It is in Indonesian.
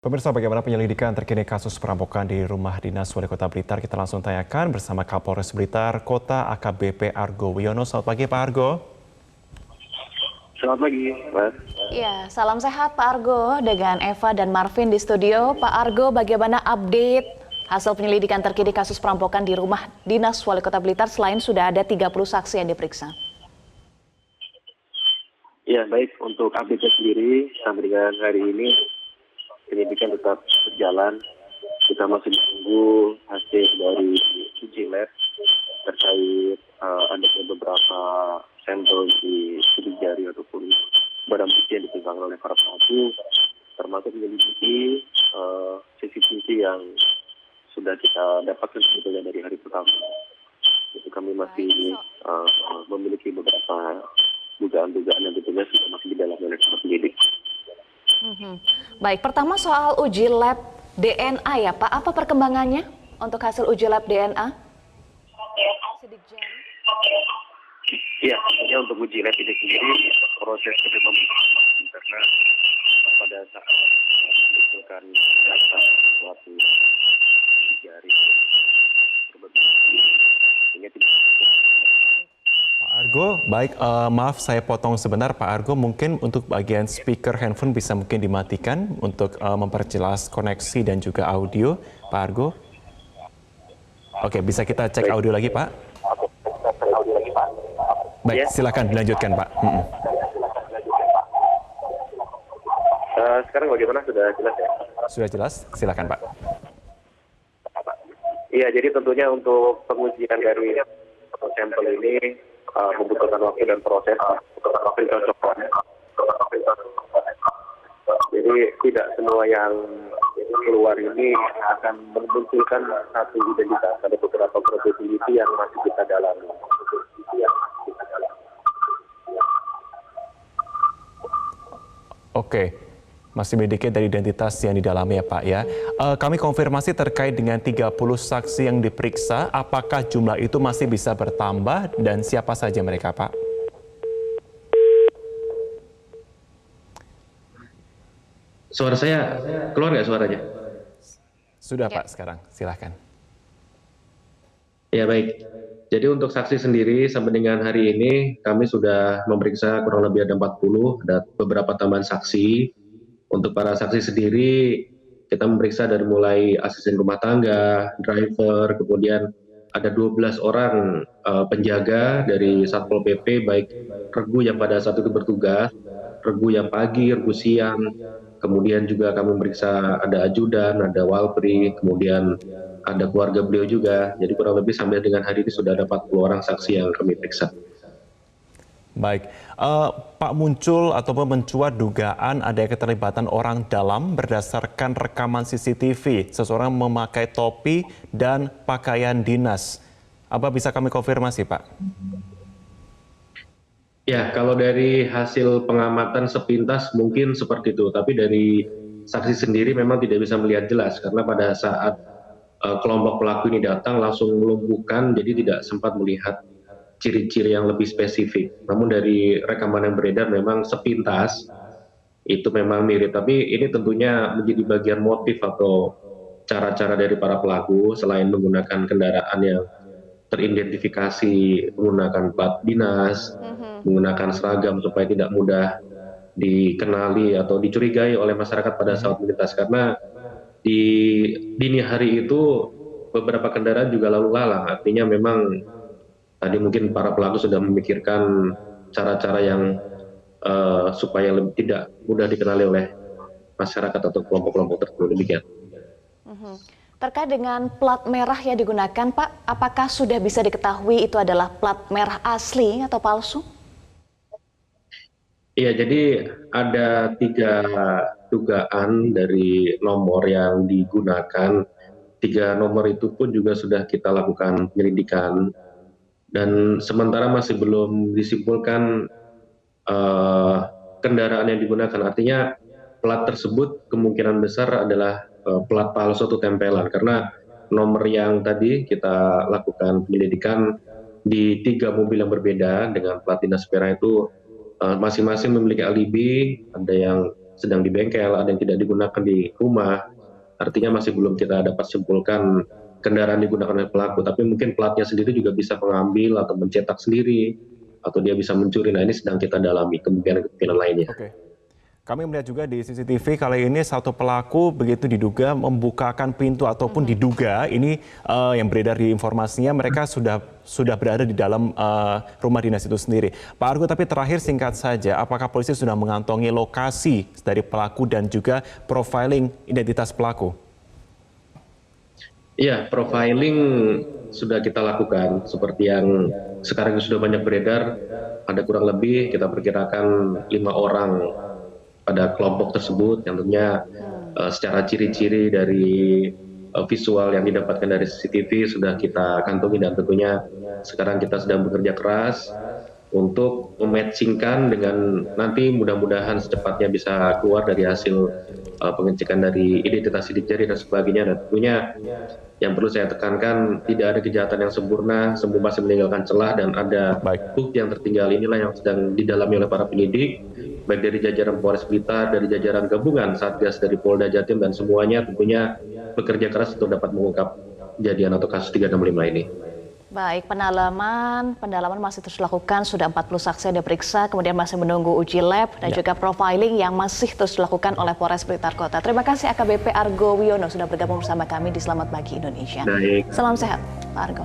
Pemirsa, bagaimana penyelidikan terkini kasus perampokan di rumah dinas Wali Kota Blitar? Kita langsung tanyakan bersama Kapolres Blitar Kota AKBP Argo Wiono. Selamat pagi Pak Argo. Selamat pagi, Mas. Ya, salam sehat Pak Argo dengan Eva dan Marvin di studio. Pak Argo, bagaimana update hasil penyelidikan terkini kasus perampokan di rumah dinas Wali Kota Blitar selain sudah ada 30 saksi yang diperiksa? Ya, baik, untuk update sendiri sampai dengan hari ini penyidikan tetap berjalan. Kita masih menunggu hasil dari uji lab terkait adanya beberapa sampel di sidik jari ataupun barang bukti yang ditimbangkan oleh para pelaku, termasuk menyelidiki CCTV yang sudah kita dapatkan sebetulnya dari hari pertama. Itu kami masih memiliki beberapa dugaan-dugaan yang tentunya sudah masih didalami oleh para penyidik. Baik, pertama soal uji lab DNA ya Pak, apa perkembangannya untuk hasil uji lab DNA? Sidik jari. Ya, tentunya untuk uji lab ini sendiri prosesnya memang karena pada saat mengumpulkan data suatu jari Pak Argo, baik, maaf saya potong sebentar Pak Argo, mungkin untuk bagian speaker handphone bisa mungkin dimatikan untuk memperjelas koneksi dan juga audio, Pak Argo. Oke, bisa kita cek audio lagi Pak? Baik, silakan dilanjutkan Pak. Sekarang bagaimana, sudah jelas ya? Sudah jelas, silakan Pak. Iya, jadi tentunya untuk pengujian dari sampel ini membutuhkan waktu dan proses, membutuhkan waktu dan cocokan. Jadi tidak semua yang keluar ini akan memunculkan satu identitas. Ada beberapa probability yang masih kita dalami. Oke, masih sedikit dari identitas yang didalami ya Pak ya. Kami konfirmasi terkait dengan 30 saksi yang diperiksa, apakah jumlah itu masih bisa bertambah dan siapa saja mereka Pak? Suara saya keluar nggak suaranya? Sudah Pak, sekarang silahkan. Ya baik, jadi untuk saksi sendiri sampai dengan hari ini kami sudah memeriksa kurang lebih ada 40, ada beberapa tambahan saksi. Untuk para saksi sendiri kita memeriksa dari mulai asisten rumah tangga, driver, kemudian ada 12 orang penjaga dari Satpol PP, baik regu yang pada saat itu bertugas, regu yang pagi, regu siang, kemudian juga kami memeriksa ada ajudan, ada walpri, kemudian ada keluarga beliau juga. Jadi kurang lebih sampai dengan hari ini sudah ada 40 orang saksi yang kami periksa. Baik, Pak, muncul ataupun mencuat dugaan ada keterlibatan orang dalam berdasarkan rekaman CCTV, seseorang memakai topi dan pakaian dinas. Apa bisa kami konfirmasi, Pak? Ya, kalau dari hasil pengamatan sepintas mungkin seperti itu, tapi dari saksi sendiri memang tidak bisa melihat jelas karena pada saat kelompok pelaku ini datang langsung melumpuhkan, jadi tidak sempat melihat ciri-ciri yang lebih spesifik. Namun dari rekaman yang beredar memang sepintas itu memang mirip, tapi ini tentunya menjadi bagian motif atau cara-cara dari para pelaku selain menggunakan kendaraan yang teridentifikasi menggunakan plat dinas, menggunakan seragam supaya tidak mudah dikenali atau dicurigai oleh masyarakat pada saat melintas, karena di dini hari itu beberapa kendaraan juga lalu lalang, artinya memang tadi mungkin para pelaku sudah memikirkan cara-cara yang supaya tidak mudah dikenali oleh masyarakat atau kelompok-kelompok tertentu, demikian. Terkait dengan plat merah yang digunakan Pak, apakah sudah bisa diketahui itu adalah plat merah asli atau palsu? Iya, jadi ada 3 dugaan dari nomor yang digunakan. 3 nomor itu pun juga sudah kita lakukan penyelidikan. Dan sementara masih belum disimpulkan kendaraan yang digunakan. Artinya plat tersebut kemungkinan besar adalah plat palsu atau tempelan. Karena nomor yang tadi kita lakukan penyelidikan di 3 mobil yang berbeda dengan plat dinas merah itu masing-masing memiliki alibi. Ada yang sedang di bengkel, ada yang tidak digunakan di rumah. Artinya masih belum kita dapat simpulkan kendaraan digunakan oleh pelaku, tapi mungkin platnya sendiri juga bisa mengambil atau mencetak sendiri, atau dia bisa mencuri. Nah, ini sedang kita dalami kemungkinan lainnya. Oke. Kami melihat juga di CCTV kali ini satu pelaku begitu diduga membukakan pintu ataupun diduga ini yang beredar di informasinya mereka sudah berada di dalam rumah dinas itu sendiri. Pak Argo, tapi terakhir singkat saja, apakah polisi sudah mengantongi lokasi dari pelaku dan juga profiling identitas pelaku? Iya, profiling sudah kita lakukan seperti yang sekarang sudah banyak beredar. Ada kurang lebih kita perkirakan 5 orang pada kelompok tersebut yang tentunya secara ciri-ciri dari visual yang didapatkan dari CCTV sudah kita kantongi, dan tentunya sekarang kita sedang bekerja keras untuk mematchingkan dengan nanti mudah-mudahan secepatnya bisa keluar dari hasil pengecekan dari identitas sidik jari dan sebagainya. Dan tentunya yang perlu saya tekankan, tidak ada kejahatan yang sempurna, semua masih meninggalkan celah, dan ada bukti yang tertinggal. Inilah yang sedang didalami oleh para penyidik, baik dari jajaran Polres Blitar, dari jajaran gabungan Satgas dari Polda Jatim, dan semuanya tentunya bekerja keras untuk dapat mengungkap kejadian atau kasus 365 ini. Baik, pendalaman masih terus dilakukan, sudah 40 saksi yang diperiksa, kemudian masih menunggu uji lab dan juga profiling yang masih terus dilakukan oleh Polres Blitar Kota. Terima kasih AKBP Argo Wiono sudah bergabung bersama kami di Selamat Pagi Indonesia. Baik. Salam sehat, Pak Argo.